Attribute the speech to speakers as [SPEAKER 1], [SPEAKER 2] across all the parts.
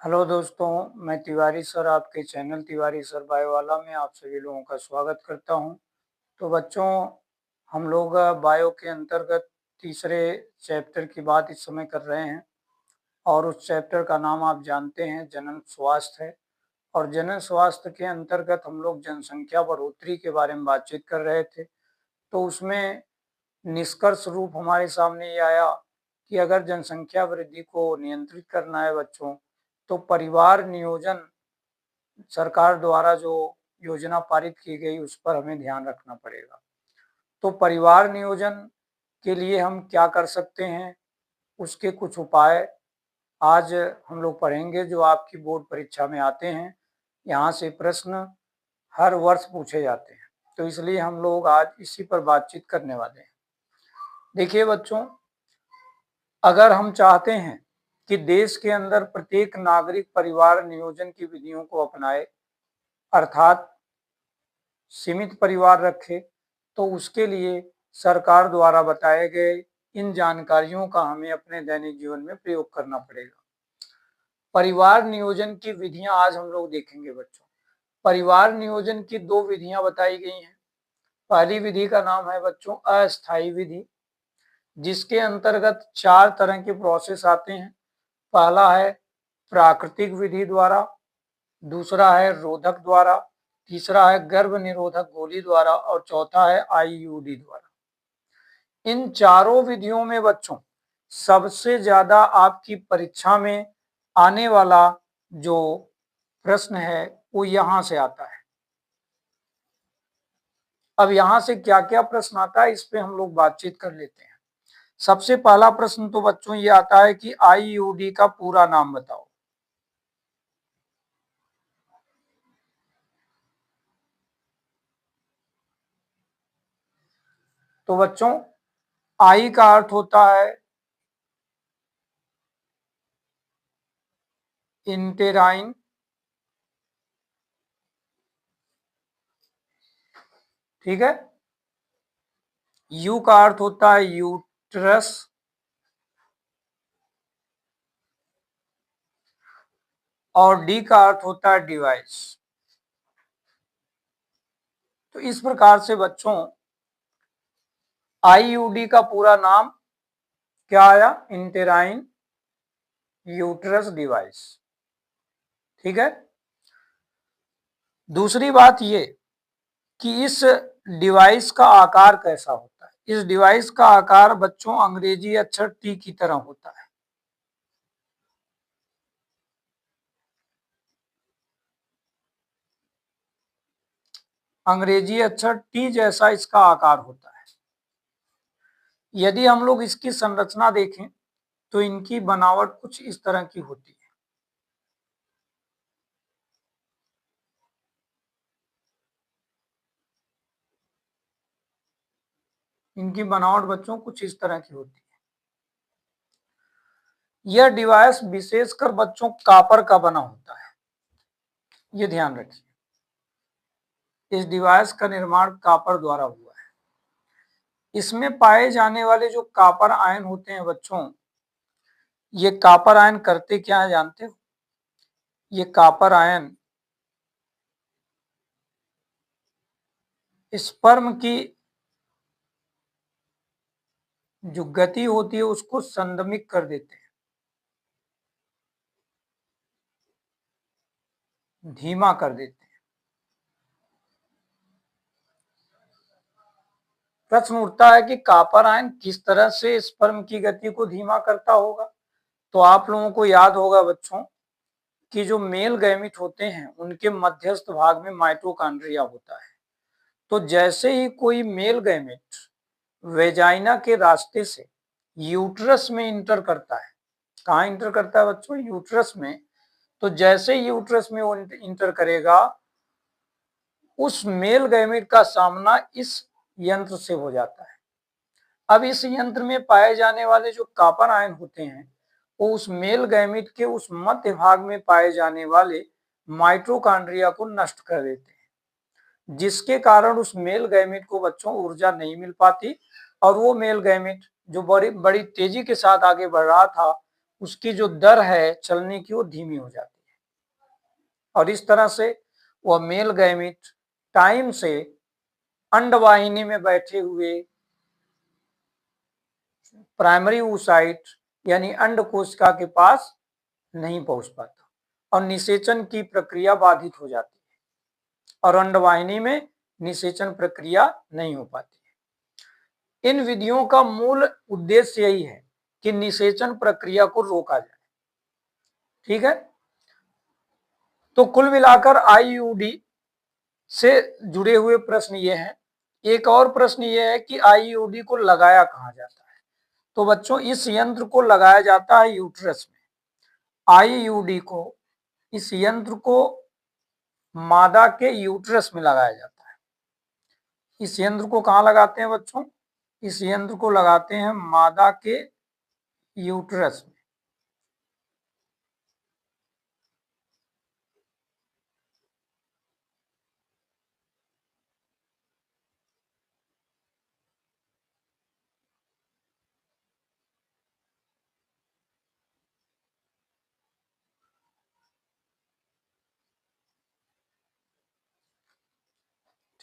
[SPEAKER 1] Hello दोस्तों, मैं Tiwari sir आपके चैनल तिवारी सर बायोवाला में आप सभी लोगों का स्वागत करता हूं। तो बच्चों, हम लोग बायो के अंतर्गत तीसरे चैप्टर की बात इस समय कर रहे हैं और उस चैप्टर का नाम आप जानते हैं, जनन स्वास्थ्य है। और जनन स्वास्थ्य के अंतर्गत हम लोग जनसंख्या बढ़ोतरी के बारे में बातचीत कर रहे थे। तो उसमें निष्कर्ष रूप हमारे सामने ये आया कि अगर जनसंख्या वृद्धि को नियंत्रित करना है बच्चों, तो परिवार नियोजन सरकार द्वारा जो योजना पारित की गई उस पर हमें ध्यान रखना पड़ेगा। तो परिवार नियोजन के लिए हम क्या कर सकते हैं, उसके कुछ उपाय आज हम लोग पढ़ेंगे जो आपकी बोर्ड परीक्षा में आते हैं। यहाँ से प्रश्न हर वर्ष पूछे जाते हैं, तो इसलिए हम लोग आज इसी पर बातचीत करने वाले हैं। देखिए बच्चों, अगर हम चाहते हैं कि देश के अंदर प्रत्येक नागरिक परिवार नियोजन की विधियों को अपनाए, अर्थात सीमित परिवार रखे, तो उसके लिए सरकार द्वारा बताए गए इन जानकारियों का हमें अपने दैनिक जीवन में प्रयोग करना पड़ेगा। परिवार नियोजन की विधियां आज हम लोग देखेंगे बच्चों। परिवार नियोजन की दो विधियां बताई गई हैं। पहली विधि का नाम है बच्चों अस्थायी विधि, जिसके अंतर्गत 4 तरह के प्रोसेस आते हैं। पहला है प्राकृतिक विधि द्वारा, दूसरा है रोधक द्वारा, तीसरा है गर्भ निरोधक गोली द्वारा और चौथा है आईयूडी द्वारा। इन चारों विधियों में बच्चों सबसे ज्यादा आपकी परीक्षा में आने वाला जो प्रश्न है वो यहां से आता है। अब यहां से क्या क्या प्रश्न आता है इस पे हम लोग बातचीत कर लेते हैं। सबसे पहला प्रश्न तो बच्चों ये आता है कि आईयूडी का पूरा नाम बताओ। तो बच्चों, आई का अर्थ होता है इंटेराइन, ठीक है। यू का अर्थ होता है यूट्रस, और डी का अर्थ होता है डिवाइस। तो इस प्रकार से बच्चों आईयूडी का पूरा नाम क्या आया, इंटेराइन यूट्रस डिवाइस, ठीक है। दूसरी बात ये कि इस डिवाइस का आकार कैसा होता है। इस डिवाइस का आकार बच्चों अंग्रेजी अक्षर टी की तरह होता है। अंग्रेजी अक्षर टी जैसा इसका आकार होता है। यदि हम लोग इसकी संरचना देखें तो इनकी बनावट कुछ इस तरह की होती है। इनकी बनावट बच्चों कुछ इस तरह की होती है। यह डिवाइस विशेषकर बच्चों कॉपर का बना होता है, ये ध्यान रखिए। इस डिवाइस का निर्माण कॉपर द्वारा हुआ है। इसमें पाए जाने वाले जो कॉपर आयन होते हैं बच्चों, ये कॉपर आयन करते क्या है जानते हो। ये कॉपर आयन स्पर्म की जो गति होती है उसको संदमित कर देते हैं, धीमा कर देते हैं। प्रश्न उठता है कि कॉपर आयन किस तरह से स्पर्म की गति को धीमा करता होगा। तो आप लोगों को याद होगा बच्चों कि जो मेल गैमिट होते हैं उनके मध्यस्थ भाग में माइटोकॉन्ड्रिया होता है। तो जैसे ही कोई मेल गैमिट वेजाइना के रास्ते से यूट्रस में इंटर करता है, कहाँ इंटर करता है बच्चों, यूट्रस में, तो जैसे ही यूट्रस में वो इंटर करेगा उस मेल गैमिट का सामना इस यंत्र से हो जाता है। अब इस यंत्र में पाए जाने वाले जो कॉपर आयन होते हैं वो उस मेल गैमिट के उस मध्य भाग में पाए जाने वाले माइटोकॉन्ड्रिया को नष्ट कर देते हैं, जिसके कारण उस मेल गैमिट को बच्चों ऊर्जा नहीं मिल पाती और वो मेल गैमिट जो बड़ी बड़ी तेजी के साथ आगे बढ़ रहा था उसकी जो दर है चलने की वो धीमी हो जाती है। और इस तरह से वह मेल गैमीट टाइम से अंडवाहिनी में बैठे हुए प्राइमरी oocyte यानी अंड कोशिका के पास नहीं पहुंच पाता और निषेचन की प्रक्रिया बाधित हो जाती है और अंडवाहिनी में निषेचन प्रक्रिया नहीं हो पाती है। इन विधियों का मूल उद्देश्य यही है कि निषेचन प्रक्रिया को रोका जाए। ठीक है, तो कुल मिलाकर आईयूडी से जुड़े हुए प्रश्न ये हैं। एक और प्रश्न ये है कि आईयूडी को लगाया कहाँ जाता है। तो बच्चों इस यंत्र को लगाया जाता है यूट्रस में। आईयूडी को, इस यंत्र को मादा के यूट्रस में लगाया जाता है। इस यंत्र को कहाँ लगाते हैं बच्चों? इस यंत्र को लगाते हैं मादा के यूट्रस में।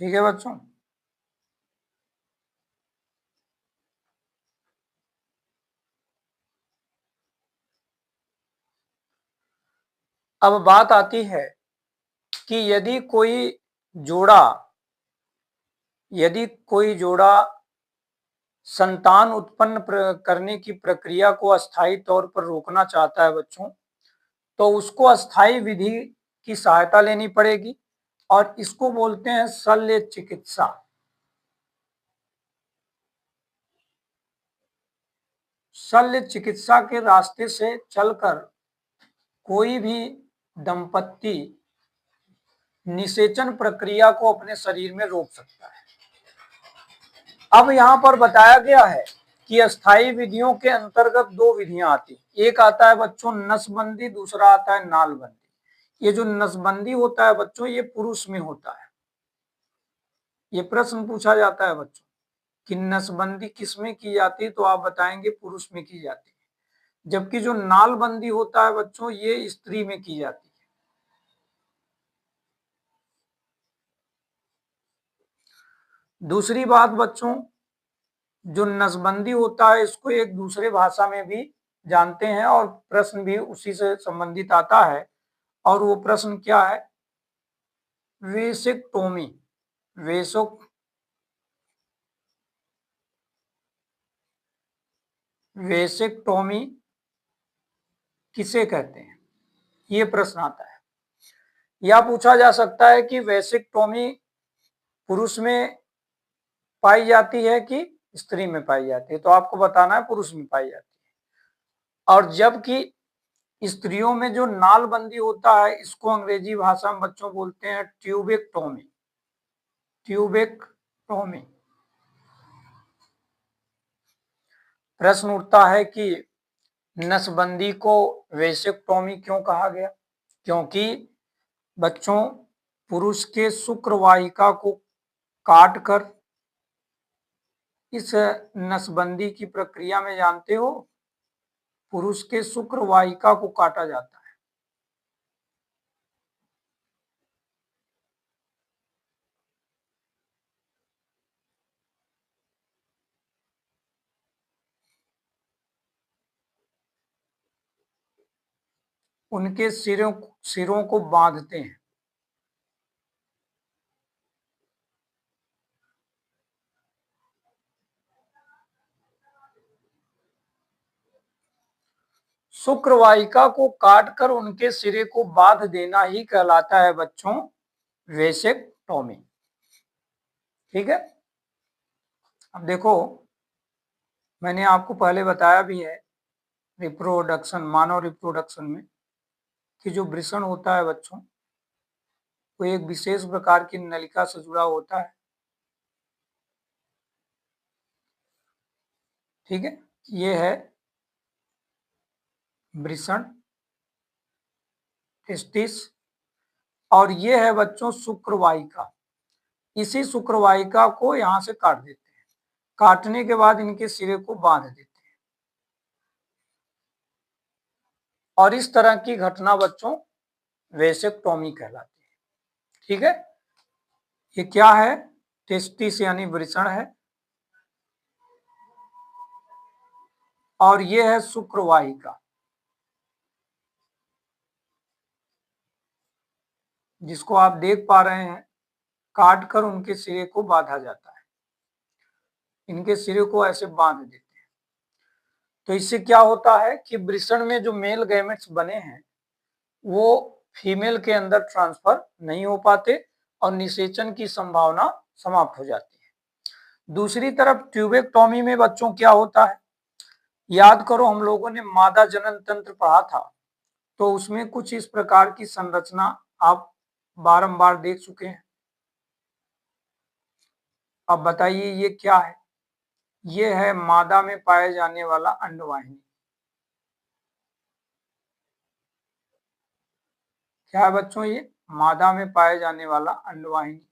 [SPEAKER 1] ठीक है बच्चों, अब बात आती है कि यदि कोई जोड़ा संतान उत्पन्न करने की प्रक्रिया को अस्थायी तौर पर रोकना चाहता है बच्चों, तो उसको अस्थायी विधि की सहायता लेनी पड़ेगी और इसको बोलते हैं शल्य चिकित्सा। शल्य चिकित्सा के रास्ते से चलकर कोई भी दंपत्ति निषेचन प्रक्रिया को अपने शरीर में रोक सकता है। अब यहाँ पर बताया गया है कि अस्थायी विधियों के अंतर्गत दो विधियां आती हैं। एक आता है बच्चों नसबंदी, दूसरा आता है नालबंदी। ये जो नसबंदी होता है बच्चों, ये पुरुष में होता है। ये प्रश्न पूछा जाता है बच्चों कि नसबंदी किसमें की जाती है, तो आप बताएंगे पुरुष में की जाती है। जबकि जो नालबंदी होता है बच्चों, ये स्त्री में की जाती है। दूसरी बात बच्चों, जो नसबंदी होता है इसको एक दूसरे भाषा में भी जानते हैं और प्रश्न भी उसी से संबंधित आता है, और वो प्रश्न क्या है? वेसेक्टोमी। वेसेक्टोमी किसे कहते हैं, ये प्रश्न आता है। या पूछा जा सकता है कि वेसेक्टोमी पुरुष में पाई जाती है कि स्त्री में पाई जाती है, तो आपको बताना है पुरुष में पाई जाती है। और जबकि स्त्रियों में जो नालबंदी होता है, इसको अंग्रेजी भाषा में बच्चों बोलते हैं ट्यूबेक्टोमी। ट्यूबेक्टोमी। प्रश्न उठता है कि नसबंदी को वेसेक्टोमी क्यों कहा गया? क्योंकि बच्चों पुरुष के शुक्र वाहिका को काटकर, इस नसबंदी की प्रक्रिया में जानते हो पुरुष के शुक्र वाहिका को काटा जाता है। उनके सिरों को बांधते हैं। शुक्र वाहिका को काटकर उनके सिरे को बांध देना ही कहलाता है बच्चों वेसेक्टोमी। ठीक है, अब देखो मैंने आपको पहले बताया भी है रिप्रोडक्शन, मानव रिप्रोडक्शन में, कि जो वृषण होता है बच्चों, वो एक विशेष प्रकार की नलिका से जुड़ा होता है। ठीक है, ये है वृषण, टेस्टिस, और ये है बच्चों शुक्रवाहिका। इसी शुक्रवाहिका को यहां से काट देते हैं। काटने के बाद इनके सिरे को बांध देते हैं। और इस तरह की घटना बच्चों वेसेक्टोमी कहलाती है। ठीक है, ये क्या है? टेस्टिस यानी वृषण है, और ये है शुक्रवाहिका, जिसको आप देख पा रहे हैं, काट कर उनके सिरे को बांधा जाता है। इनके सिरे को ऐसे बांध देते हैं, तो इससे क्या होता है कि वृषण में जो मेल गैमेट्स बने हैं वो फीमेल के अंदर ट्रांसफर नहीं हो पाते और निषेचन की संभावना समाप्त हो जाती है। दूसरी तरफ ट्यूबेक्टोमी में बच्चों क्या होता है, याद करो हम लोगों ने मादा जनन तंत्र पढ़ा था, तो उसमें कुछ इस प्रकार की संरचना आप बारंबार देख चुके हैं। अब बताइए ये क्या है? ये है मादा में पाए जाने वाला अंडवाहिनी। क्या है बच्चों? ये मादा में पाए जाने वाला अंडवाहिनी।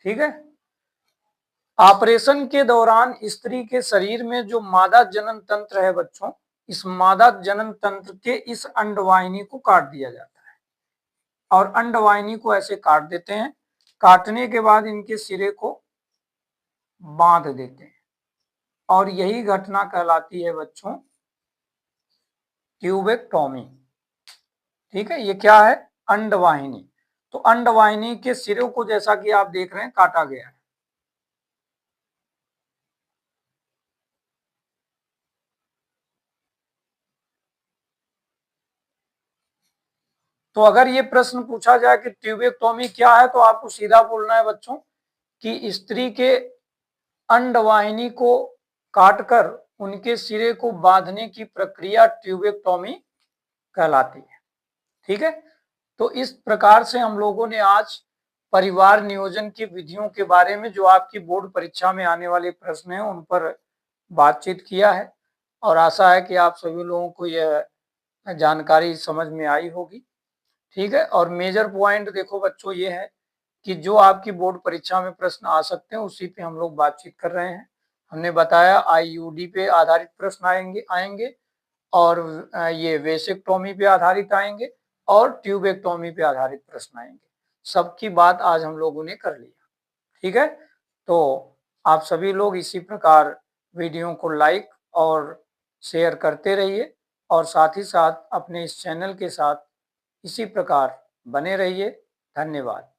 [SPEAKER 1] ठीक है, ऑपरेशन के दौरान स्त्री के शरीर में जो मादा जनन तंत्र है बच्चों, इस मादा जनन तंत्र के इस अंडवाहिनी को काट दिया जाता है, और अंडवाहिनी को ऐसे काट देते हैं। काटने के बाद इनके सिरे को बांध देते हैं, और यही घटना कहलाती है बच्चों ट्यूबेक्टोमी। ठीक है, ये क्या है? अंडवाहिनी। तो अंडवाहिनी के सिरों को जैसा कि आप देख रहे हैं काटा गया है। तो अगर ये प्रश्न पूछा जाए कि ट्यूबेक्टोमी क्या है, तो आपको सीधा बोलना है बच्चों कि स्त्री के अंडवाहिनी को काटकर उनके सिरे को बांधने की प्रक्रिया ट्यूबेक्टोमी कहलाती है। ठीक है, तो इस प्रकार से हम लोगों ने आज परिवार नियोजन की विधियों के बारे में, जो आपकी बोर्ड परीक्षा में आने वाले प्रश्न हैं, उन पर बातचीत किया है, और आशा है कि आप सभी लोगों को यह जानकारी समझ में आई होगी। ठीक है, और मेजर पॉइंट देखो बच्चों ये है कि जो आपकी बोर्ड परीक्षा में प्रश्न आ सकते हैं उसी पे हम लोग बातचीत कर रहे हैं। हमने बताया आईयूडी पे आधारित प्रश्न आएंगे आएंगे और ये वेसेक्टोमी पे आधारित आएंगे और ट्यूबेक्टोमी पे आधारित प्रश्न आएंगे। सबकी बात आज हम लोगों ने कर लिया। ठीक है, तो आप सभी लोग इसी प्रकार वीडियो को लाइक और शेयर करते रहिए, और साथ ही साथ अपने इस चैनल के साथ इसी प्रकार बने रहिए। धन्यवाद।